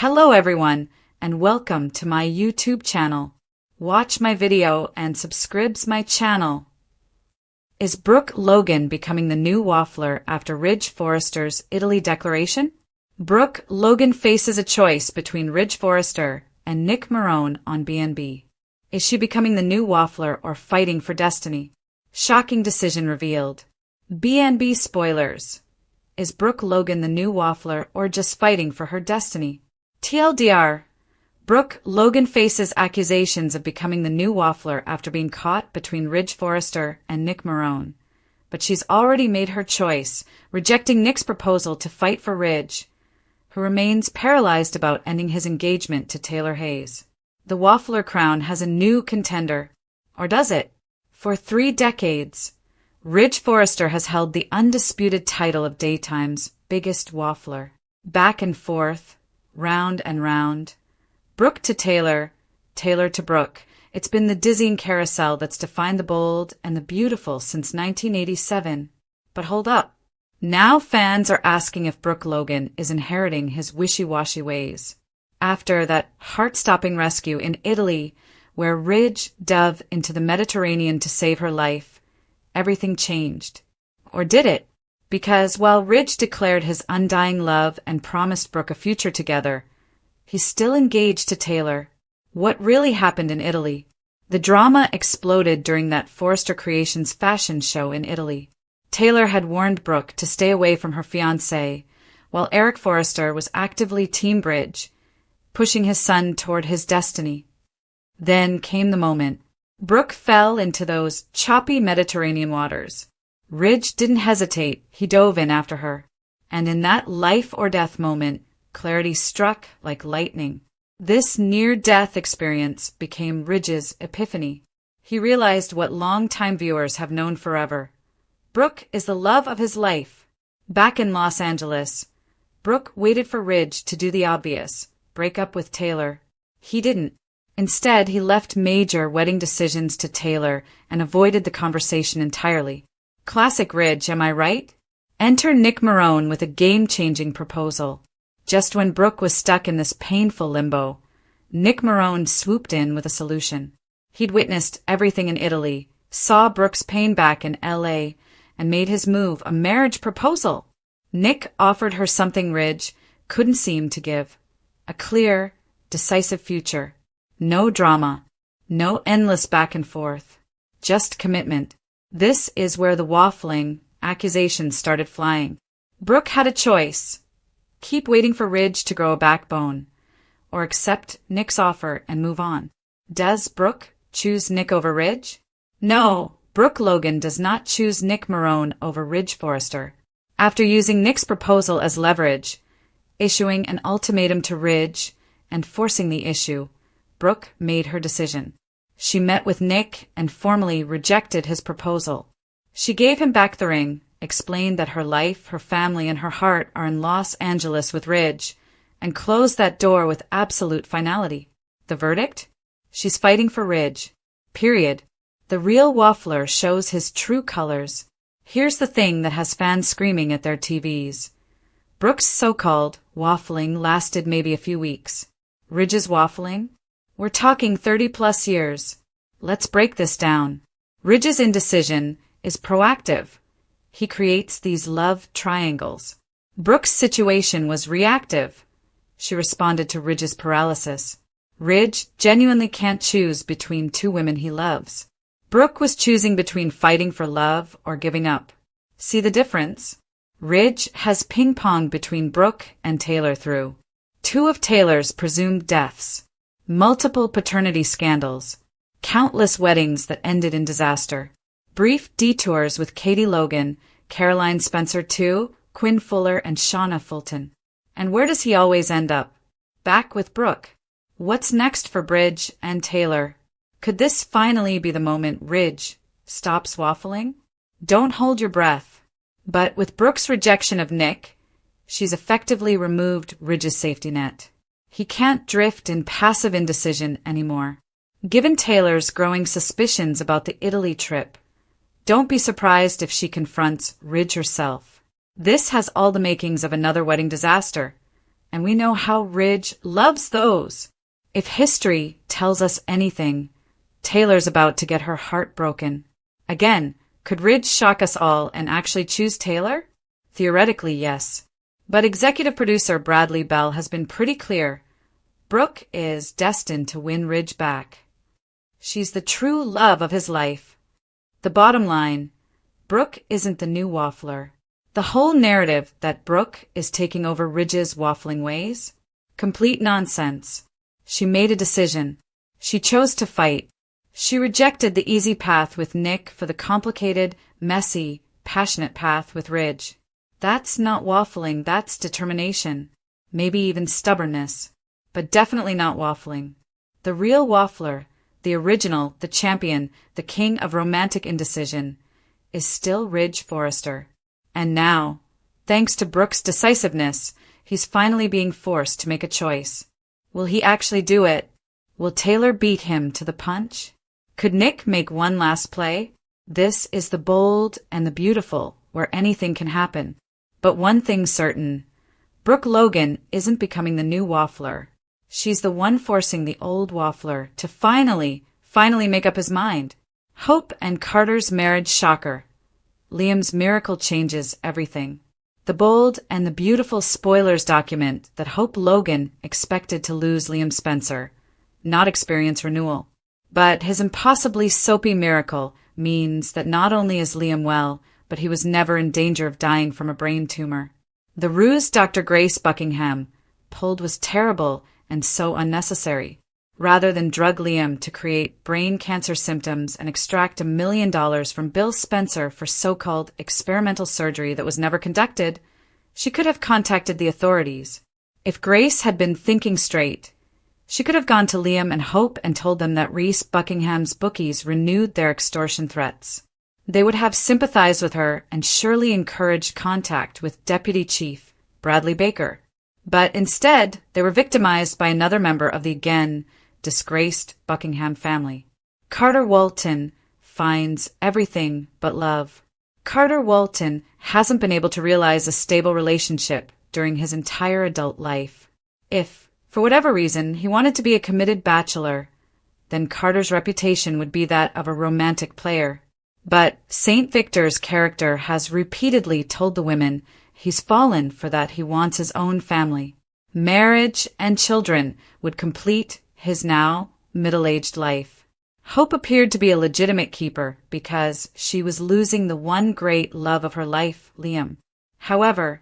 Hello everyone, and welcome to my YouTube channel. Watch my video and subscribe my channel. Is Brooke Logan becoming the new waffler after Ridge Forrester's Italy declaration? Brooke Logan faces a choice between Ridge Forrester and Nick Marone on B&B. Is she becoming the new waffler or fighting for destiny? Shocking decision revealed. B&B spoilers. Is Brooke Logan the new waffler or just fighting for her destiny? TLDR, Brooke Logan faces accusations of becoming the new waffler after being caught between Ridge Forrester and Nick Marone. But she's already made her choice, rejecting Nick's proposal to fight for Ridge, who remains paralyzed about ending his engagement to Taylor Hayes. The waffler crown has a new contender. Or does it? For 3 decades, Ridge Forrester has held the undisputed title of daytime's biggest waffler. Back and forth, round and round. Brooke to Taylor, Taylor to Brooke. It's been the dizzying carousel that's defined the bold and the beautiful since 1987. But hold up. Now fans are asking if Brooke Logan is inheriting his wishy-washy ways. After that heart-stopping rescue in Italy, where Ridge dove into the Mediterranean to save her life, everything changed. Or did it? Because while Ridge declared his undying love and promised Brooke a future together, he's still engaged to Taylor. What really happened in Italy? The drama exploded during that Forrester Creations fashion show in Italy. Taylor had warned Brooke to stay away from her fiancé, while Eric Forrester was actively Team Ridge, pushing his son toward his destiny. Then came the moment. Brooke fell into those choppy Mediterranean waters. Ridge didn't hesitate, he dove in after her. And in that life-or-death moment, clarity struck like lightning. This near-death experience became Ridge's epiphany. He realized what long-time viewers have known forever. Brooke is the love of his life. Back in Los Angeles, Brooke waited for Ridge to do the obvious, break up with Taylor. He didn't. Instead, he left major wedding decisions to Taylor and avoided the conversation entirely. Classic Ridge, am I right? Enter Nick Marone with a game-changing proposal. Just when Brooke was stuck in this painful limbo, Nick Marone swooped in with a solution. He'd witnessed everything in Italy, saw Brooke's pain back in LA, and made his move a marriage proposal. Nick offered her something Ridge couldn't seem to give. A clear, decisive future. No drama. No endless back and forth. Just commitment. This is where the waffling accusations started flying. Brooke had a choice. Keep waiting for Ridge to grow a backbone, or accept Nick's offer and move on. Does Brooke choose Nick over Ridge? No, Brooke Logan does not choose Nick Marone over Ridge Forrester. After using Nick's proposal as leverage, issuing an ultimatum to Ridge, and forcing the issue, Brooke made her decision. She met with Nick and formally rejected his proposal. She gave him back the ring, explained that her life, her family, and her heart are in Los Angeles with Ridge, and closed that door with absolute finality. The verdict? She's fighting for Ridge. Period. The real waffler shows his true colors. Here's the thing that has fans screaming at their TVs. Brooke's so-called waffling lasted maybe a few weeks. Ridge's waffling? We're talking 30-plus years. Let's break this down. Ridge's indecision is proactive. He creates these love triangles. Brooke's situation was reactive. She responded to Ridge's paralysis. Ridge genuinely can't choose between 2 women he loves. Brooke was choosing between fighting for love or giving up. See the difference? Ridge has ping-ponged between Brooke and Taylor through 2 of Taylor's presumed deaths, multiple paternity scandals, countless weddings that ended in disaster, brief detours with Katie Logan, Caroline Spencer II, Quinn Fuller, and Shauna Fulton. And where does he always end up? Back with Brooke. What's next for Ridge and Taylor? Could this finally be the moment Ridge stops waffling? Don't hold your breath. But with Brooke's rejection of Nick, she's effectively removed Ridge's safety net. He can't drift in passive indecision anymore. Given Taylor's growing suspicions about the Italy trip, don't be surprised if she confronts Ridge herself. This has all the makings of another wedding disaster, and we know how Ridge loves those. If history tells us anything, Taylor's about to get her heart broken. Again, could Ridge shock us all and actually choose Taylor? Theoretically, yes. But executive producer Bradley Bell has been pretty clear. Brooke is destined to win Ridge back. She's the true love of his life. The bottom line, Brooke isn't the new waffler. The whole narrative that Brooke is taking over Ridge's waffling ways? Complete nonsense. She made a decision. She chose to fight. She rejected the easy path with Nick for the complicated, messy, passionate path with Ridge. That's not waffling, that's determination. Maybe even stubbornness. But definitely not waffling. The real waffler, the original, the champion, the king of romantic indecision, is still Ridge Forrester. And now, thanks to Brooke's decisiveness, he's finally being forced to make a choice. Will he actually do it? Will Taylor beat him to the punch? Could Nick make one last play? This is the bold and the beautiful, where anything can happen. But one thing's certain. Brooke Logan isn't becoming the new waffler. She's the one forcing the old waffler to finally make up his mind. Hope and Carter's marriage shocker. Liam's miracle changes everything. The bold and the beautiful spoilers document that Hope Logan expected to lose Liam Spencer, not experience renewal. But his impossibly soapy miracle means that not only is Liam well, but he was never in danger of dying from a brain tumor. The ruse Dr. Grace Buckingham pulled was terrible and so unnecessary. Rather than drug Liam to create brain cancer symptoms and extract $1 million from Bill Spencer for so-called experimental surgery that was never conducted, she could have contacted the authorities. If Grace had been thinking straight, she could have gone to Liam and Hope and told them that Reese Buckingham's bookies renewed their extortion threats. They would have sympathized with her and surely encouraged contact with Deputy Chief Bradley Baker. But instead, they were victimized by another member of the again disgraced Buckingham family. Carter Walton finds everything but love. Carter Walton hasn't been able to realize a stable relationship during his entire adult life. If, for whatever reason, he wanted to be a committed bachelor, then Carter's reputation would be that of a romantic player. But St. Victor's character has repeatedly told the women he's fallen for that he wants his own family. Marriage and children would complete his now middle-aged life. Hope appeared to be a legitimate keeper because she was losing the one great love of her life, Liam. However,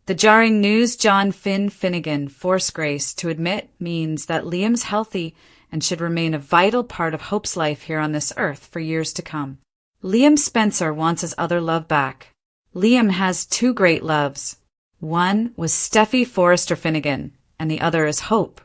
the jarring news John Finnegan forced Grace to admit means that Liam's healthy and should remain a vital part of Hope's life here on this earth for years to come. Liam Spencer wants his other love back. Liam has two great loves. One was Steffi Forrester Finnegan, and the other is Hope.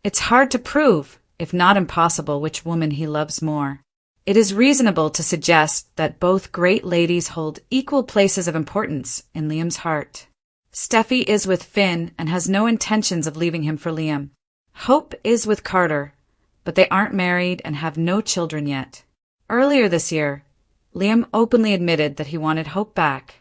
It's hard to prove, if not impossible, which woman he loves more. It is reasonable to suggest that both great ladies hold equal places of importance in Liam's heart. Steffi is with Finn and has no intentions of leaving him for Liam. Hope is with Carter, but they aren't married and have no children yet. Earlier this year, Liam openly admitted that he wanted Hope back.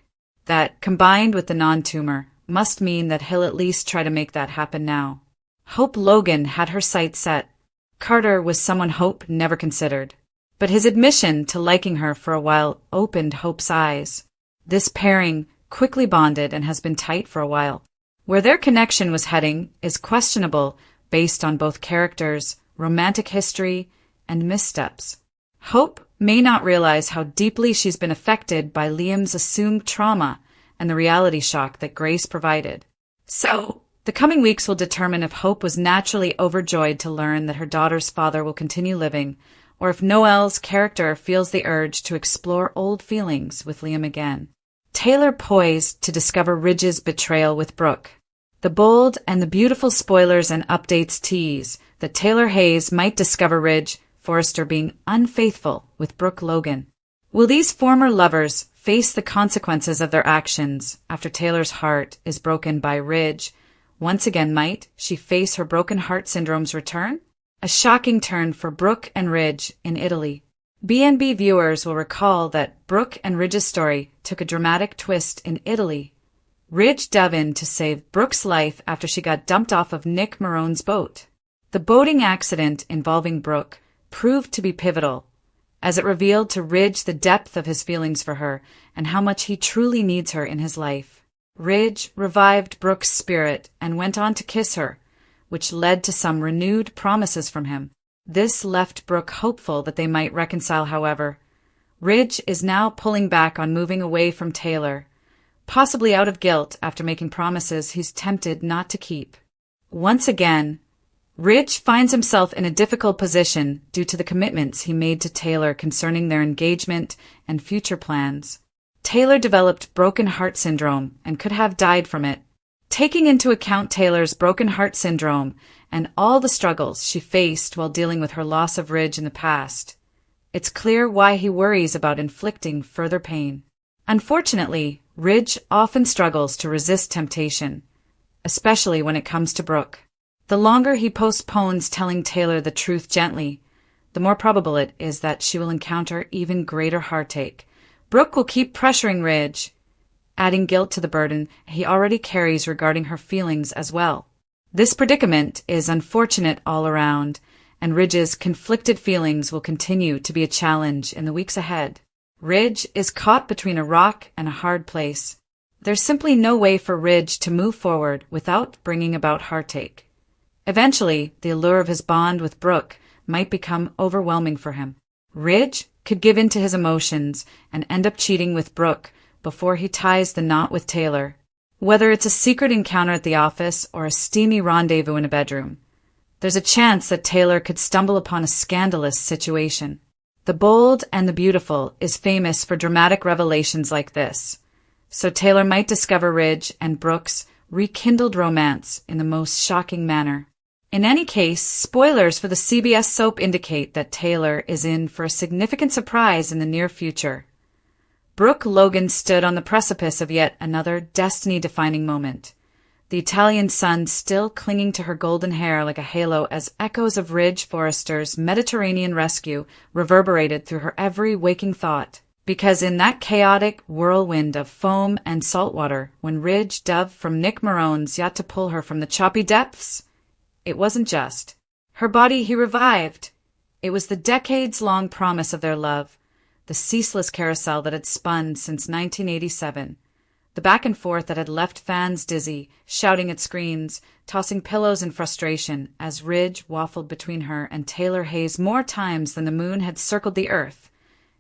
That, combined with the non-tumor, must mean that he'll at least try to make that happen now. Hope Logan had her sights set. Carter was someone Hope never considered. But his admission to liking her for a while opened Hope's eyes. This pairing quickly bonded and has been tight for a while. Where their connection was heading is questionable based on both characters, romantic history, and missteps. Hope may not realize how deeply she's been affected by Liam's assumed trauma and the reality shock that Grace provided. So, the coming weeks will determine if Hope was naturally overjoyed to learn that her daughter's father will continue living, or if Noelle's character feels the urge to explore old feelings with Liam again. Taylor poised to discover Ridge's betrayal with Brooke. The bold and the beautiful spoilers and updates tease that Taylor Hayes might discover Ridge Forrester being unfaithful with Brooke Logan. Will these former lovers face the consequences of their actions after Taylor's heart is broken by Ridge? Once again, might she face her broken heart syndrome's return? A shocking turn for Brooke and Ridge in Italy. B&B viewers will recall that Brooke and Ridge's story took a dramatic twist in Italy Ridge dove in to save Brooke's life after she got dumped off of Nick Marone's boat. The boating accident involving Brooke proved to be pivotal, as it revealed to Ridge the depth of his feelings for her and how much he truly needs her in his life. Ridge revived Brooke's spirit and went on to kiss her, which led to some renewed promises from him. This left Brooke hopeful that they might reconcile, however. Ridge is now pulling back on moving away from Taylor, possibly out of guilt after making promises he's tempted not to keep. Once again, Ridge finds himself in a difficult position due to the commitments he made to Taylor concerning their engagement and future plans. Taylor developed broken heart syndrome and could have died from it. Taking into account Taylor's broken heart syndrome and all the struggles she faced while dealing with her loss of Ridge in the past, it's clear why he worries about inflicting further pain. Unfortunately, Ridge often struggles to resist temptation, especially when it comes to Brooke. The longer he postpones telling Taylor the truth gently, the more probable it is that she will encounter even greater heartache. Brooke will keep pressuring Ridge, adding guilt to the burden he already carries regarding her feelings as well. This predicament is unfortunate all around, and Ridge's conflicted feelings will continue to be a challenge in the weeks ahead. Ridge is caught between a rock and a hard place. There's simply no way for Ridge to move forward without bringing about heartache. Eventually, the allure of his bond with Brooke might become overwhelming for him. Ridge could give in to his emotions and end up cheating with Brooke before he ties the knot with Taylor. Whether it's a secret encounter at the office or a steamy rendezvous in a bedroom, there's a chance that Taylor could stumble upon a scandalous situation. The Bold and the Beautiful is famous for dramatic revelations like this, so Taylor might discover Ridge and Brooke's rekindled romance in the most shocking manner. In any case, spoilers for the CBS soap indicate that Taylor is in for a significant surprise in the near future. Brooke Logan stood on the precipice of yet another destiny-defining moment, the Italian sun still clinging to her golden hair like a halo as echoes of Ridge Forrester's Mediterranean rescue reverberated through her every waking thought. Because in that chaotic whirlwind of foam and saltwater, when Ridge dove from Nick Marone's yacht to pull her from the choppy depths, it wasn't just her body he revived. It was the decades-long promise of their love, the ceaseless carousel that had spun since 1987, the back and forth that had left fans dizzy, shouting at screens, tossing pillows in frustration as Ridge waffled between her and Taylor Hayes more times than the moon had circled the earth.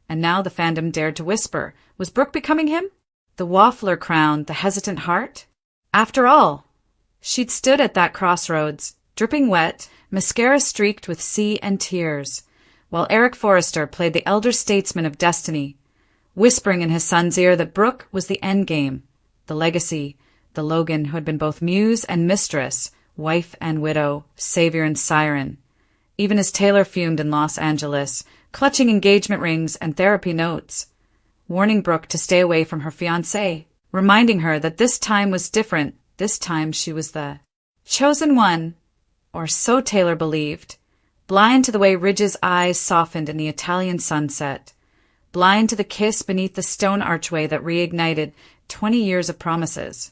And now the fandom dared to whisper, was Brooke becoming him? The waffler crowned the hesitant heart? After all, she'd stood at that crossroads, dripping wet, mascara streaked with sea and tears, while Eric Forrester played the elder statesman of destiny, whispering in his son's ear that Brooke was the endgame, the legacy, the Logan who had been both muse and mistress, wife and widow, savior and siren. Even as Taylor fumed in Los Angeles, clutching engagement rings and therapy notes, warning Brooke to stay away from her fiancé, reminding her that this time was different, this time she was the chosen one, or so Taylor believed, blind to the way Ridge's eyes softened in the Italian sunset, blind to the kiss beneath the stone archway that reignited 20 years of promises.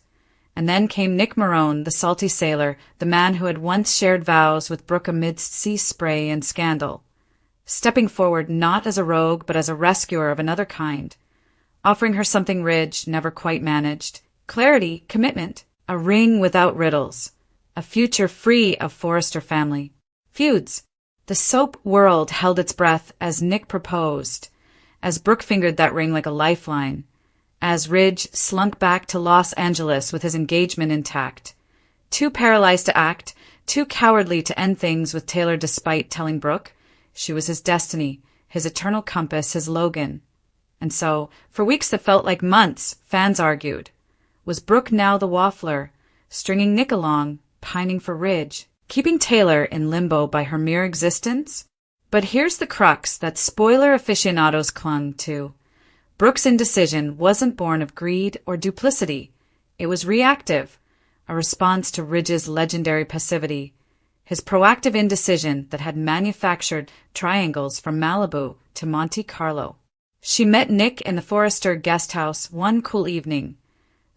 And then came Nick Marone, the salty sailor, the man who had once shared vows with Brooke amidst sea spray and scandal, stepping forward not as a rogue but as a rescuer of another kind, offering her something Ridge never quite managed: clarity, commitment, a ring without riddles, a future free of Forrester family feuds. The soap world held its breath as Nick proposed, as Brooke fingered that ring like a lifeline, as Ridge slunk back to Los Angeles with his engagement intact, too paralyzed to act, too cowardly to end things with Taylor despite telling Brooke she was his destiny, his eternal compass, his Logan. And so, for weeks that felt like months, fans argued. Was Brooke now the waffler, stringing Nick along, pining for Ridge, keeping Taylor in limbo by her mere existence? But here's the crux that spoiler aficionados clung to. Brooke's indecision wasn't born of greed or duplicity. It was reactive, a response to Ridge's legendary passivity, his proactive indecision that had manufactured triangles from Malibu to Monte Carlo. She met Nick in the Forrester guest house one cool evening,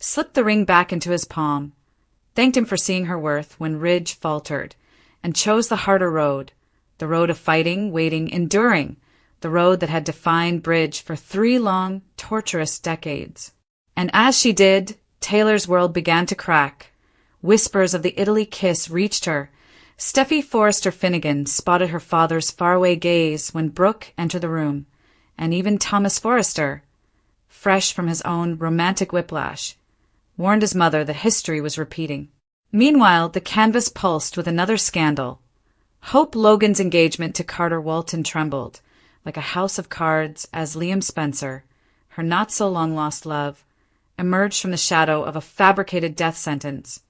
slipped the ring back into his palm, thanked him for seeing her worth when Ridge faltered, and chose the harder road, the road of fighting, waiting, enduring, the road that had defined Bridge for 3 long, torturous decades. And as she did, Taylor's world began to crack. Whispers of the Italy kiss reached her. Steffi Forrester Finnegan spotted her father's faraway gaze when Brooke entered the room, and even Thomas Forrester, fresh from his own romantic whiplash, warned his mother that history was repeating. Meanwhile, the canvas pulsed with another scandal. Hope Logan's engagement to Carter Walton trembled, like a house of cards, as Liam Spencer, her not-so-long-lost love, emerged from the shadow of a fabricated death sentence,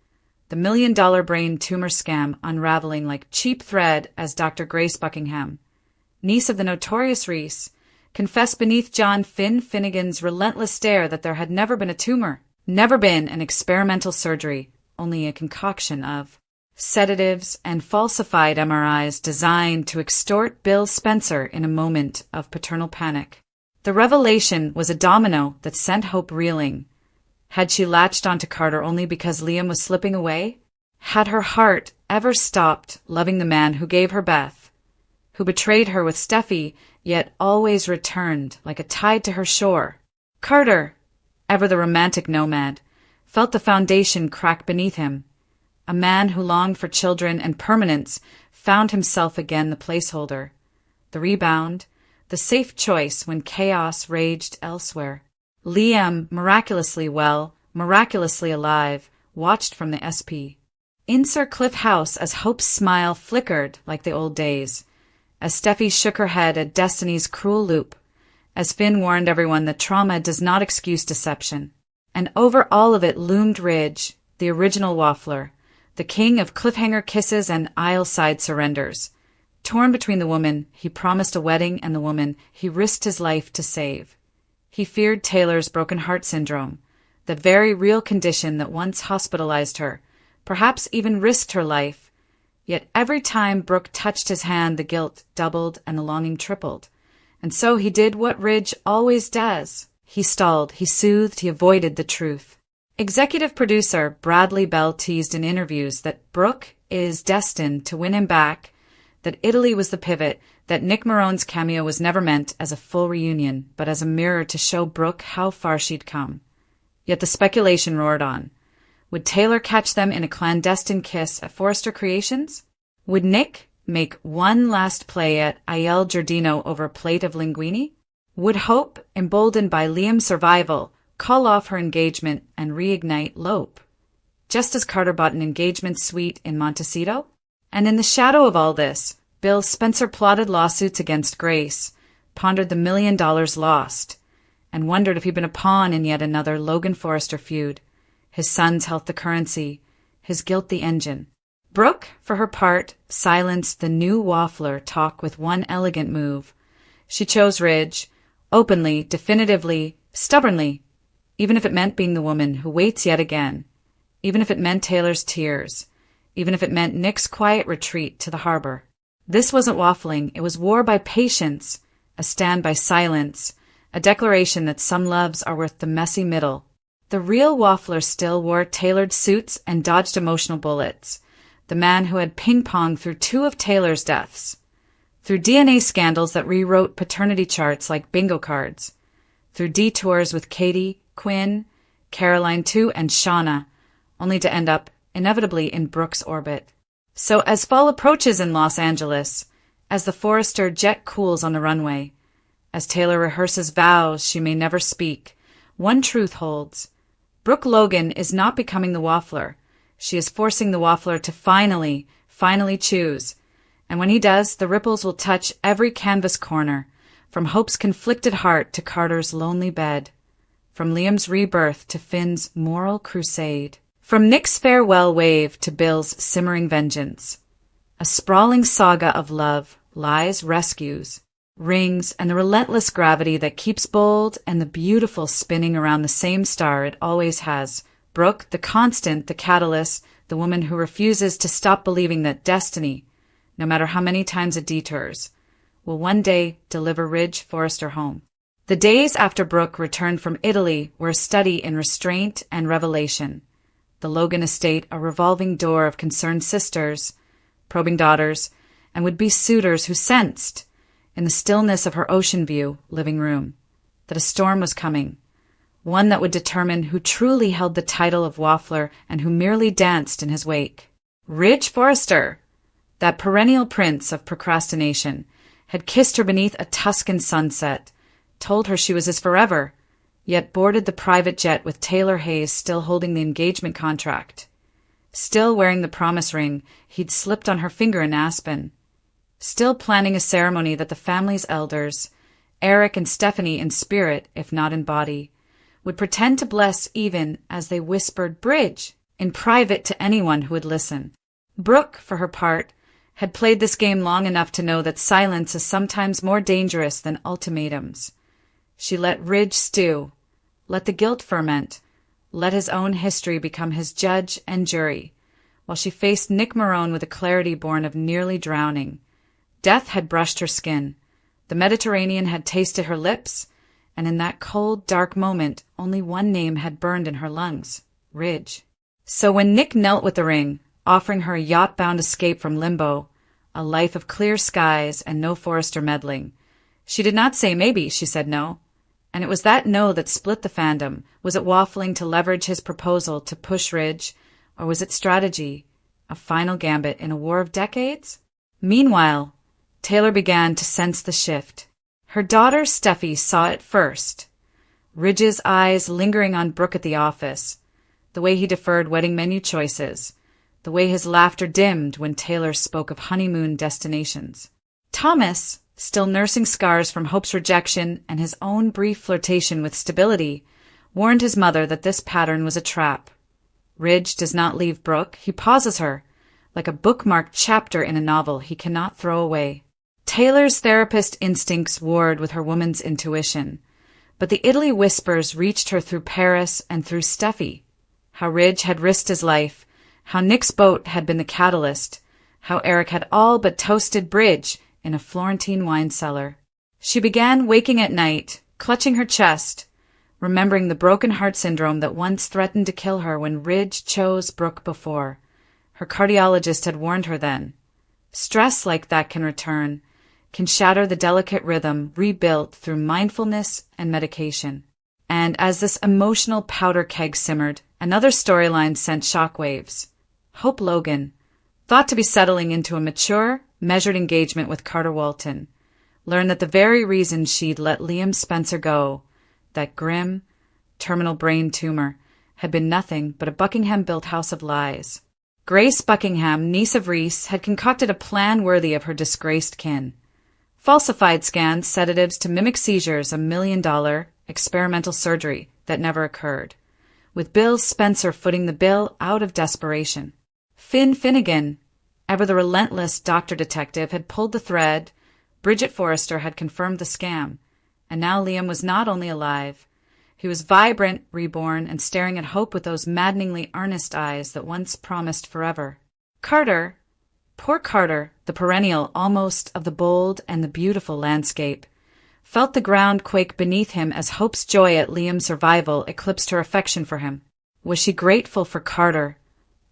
the million-dollar brain tumor scam unraveling like cheap thread as Dr. Grace Buckingham, niece of the notorious Reese, confessed beneath John Finn Finnegan's relentless stare that there had never been a tumor, never been an experimental surgery, only a concoction of sedatives and falsified MRIs designed to extort Bill Spencer in a moment of paternal panic. The revelation was a domino that sent Hope reeling. Had she latched onto Carter only because Liam was slipping away? Had her heart ever stopped loving the man who gave her Beth, who betrayed her with Steffi, yet always returned like a tide to her shore? Carter, ever the romantic nomad, felt the foundation crack beneath him. A man who longed for children and permanence found himself again the placeholder, the rebound, the safe choice when chaos raged elsewhere. Liam, miraculously well, miraculously alive, watched from the SP. In Sir Cliff House as Hope's smile flickered like the old days, as Steffi shook her head at destiny's cruel loop, as Finn warned everyone that trauma does not excuse deception. And over all of it loomed Ridge, the original waffler, the king of cliffhanger kisses and aisle-side surrenders. Torn between the woman he promised a wedding and the woman he risked his life to save. He feared Taylor's broken heart syndrome, the very real condition that once hospitalized her, perhaps even risked her life. Yet every time Brooke touched his hand, the guilt doubled and the longing tripled. And so he did what Ridge always does. He stalled, he soothed, he avoided the truth. Executive producer Bradley Bell teased in interviews that Brooke is destined to win him back, that Italy was the pivot, that Nick Marone's cameo was never meant as a full reunion, but as a mirror to show Brooke how far she'd come. Yet the speculation roared on. Would Taylor catch them in a clandestine kiss at Forrester Creations? Would Nick make one last play at Aiel Giardino over a plate of linguine? Would Hope, emboldened by Liam's survival, call off her engagement and reignite Lope, just as Carter bought an engagement suite in Montecito? And in the shadow of all this, Bill Spencer plotted lawsuits against Grace, pondered the $1 million lost, and wondered if he'd been a pawn in yet another Logan Forrester feud, his son's health the currency, his guilt the engine. Brooke, for her part, silenced the new waffler talk with one elegant move. She chose Ridge, openly, definitively, stubbornly, even if it meant being the woman who waits yet again, even if it meant Taylor's tears, even if it meant Nick's quiet retreat to the harbor. This wasn't waffling, it was war by patience, a stand by silence, a declaration that some loves are worth the messy middle. The real waffler still wore tailored suits and dodged emotional bullets, the man who had ping-ponged through 2 of Taylor's deaths, through DNA scandals that rewrote paternity charts like bingo cards, through detours with Katie, Quinn, Caroline too, and Shauna, only to end up inevitably in Brooke's orbit. So as fall approaches in Los Angeles, as the Forrester jet cools on the runway, as Taylor rehearses vows she may never speak, one truth holds. Brooke Logan is not becoming the waffler. She is forcing the waffler to finally choose. And when he does, the ripples will touch every canvas corner, from Hope's conflicted heart to Carter's lonely bed, from Liam's rebirth to Finn's moral crusade, from Nick's farewell wave to Bill's simmering vengeance. A sprawling saga of love, lies, rescues, rings, and the relentless gravity that keeps bold and the beautiful spinning around the same star it always has. Brooke, the constant, the catalyst, the woman who refuses to stop believing that destiny, no matter how many times it detours, will one day deliver Ridge Forrester home. The days after Brooke returned from Italy were a study in restraint and revelation. The Logan estate a revolving door of concerned sisters, probing daughters, and would-be suitors who sensed, in the stillness of her ocean view living room, that a storm was coming, one that would determine who truly held the title of waffler and who merely danced in his wake. Ridge Forrester, that perennial prince of procrastination, had kissed her beneath a Tuscan sunset, told her she was his forever, yet boarded the private jet with Taylor Hayes still holding the engagement contract. Still wearing the promise ring he'd slipped on her finger in Aspen. Still planning a ceremony that the family's elders, Eric and Stephanie in spirit if not in body, would pretend to bless even as they whispered "Bridge" in private to anyone who would listen. Brooke, for her part, had played this game long enough to know that silence is sometimes more dangerous than ultimatums. She let Ridge stew, let the guilt ferment, let his own history become his judge and jury, while she faced Nick Marone with a clarity born of nearly drowning. Death had brushed her skin, the Mediterranean had tasted her lips, and in that cold, dark moment only one name had burned in her lungs: Ridge. So when Nick knelt with the ring, offering her a yacht-bound escape from limbo, a life of clear skies and no Forrester meddling, she did not say maybe, she said no. And it was that no that split the fandom. Was it waffling to leverage his proposal to push Ridge, or was it strategy, a final gambit in a war of decades? Meanwhile, Taylor began to sense the shift. Her daughter Steffi saw it first. Ridge's eyes lingering on Brooke at the office, the way he deferred wedding menu choices, the way his laughter dimmed when Taylor spoke of honeymoon destinations. Thomas, still nursing scars from Hope's rejection and his own brief flirtation with stability, warned his mother that this pattern was a trap. Ridge does not leave Brooke, he pauses her, like a bookmarked chapter in a novel he cannot throw away. Taylor's therapist instincts warred with her woman's intuition, but the Italy whispers reached her through Paris and through Steffi. How Ridge had risked his life, how Nick's boat had been the catalyst, how Eric had all but toasted Bridge in a Florentine wine cellar. She began waking at night, clutching her chest, remembering the broken heart syndrome that once threatened to kill her when Ridge chose Brooke before. Her cardiologist had warned her then. Stress like that can return, can shatter the delicate rhythm rebuilt through mindfulness and medication. And as this emotional powder keg simmered, another storyline sent shockwaves. Hope Logan, thought to be settling into a mature, measured engagement with Carter Walton, learned that the very reason she'd let Liam Spencer go, that grim, terminal brain tumor, had been nothing but a Buckingham-built house of lies. Grace Buckingham, niece of Reese, had concocted a plan worthy of her disgraced kin. Falsified scans, sedatives to mimic seizures, $1 million experimental surgery that never occurred, with Bill Spencer footing the bill out of desperation. Finn Finnegan, ever the relentless doctor detective, had pulled the thread. Bridget Forrester had confirmed the scam, and now Liam was not only alive, he was vibrant, reborn, and staring at Hope with those maddeningly earnest eyes that once promised forever. Carter, poor Carter, the perennial almost of the bold and the beautiful landscape, felt the ground quake beneath him as Hope's joy at Liam's survival eclipsed her affection for him. Was she grateful for Carter,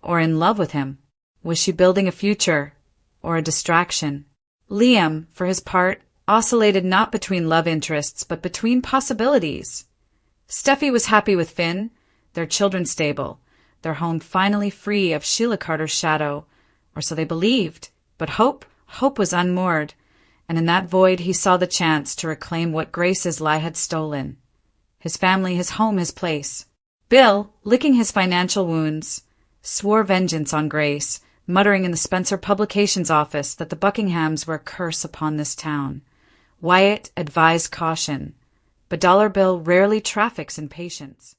or in love with him? Was she building a future, or a distraction? Liam, for his part, oscillated not between love interests, but between possibilities. Steffi was happy with Finn, their children stable, their home finally free of Sheila Carter's shadow, or so they believed. But Hope was unmoored, and in that void he saw the chance to reclaim what Grace's lie had stolen. His family, his home, his place. Bill, licking his financial wounds, swore vengeance on Grace, muttering in the Spencer Publications office that the Buckinghams were a curse upon this town. Wyatt advised caution, but Dollar Bill rarely traffics in patience.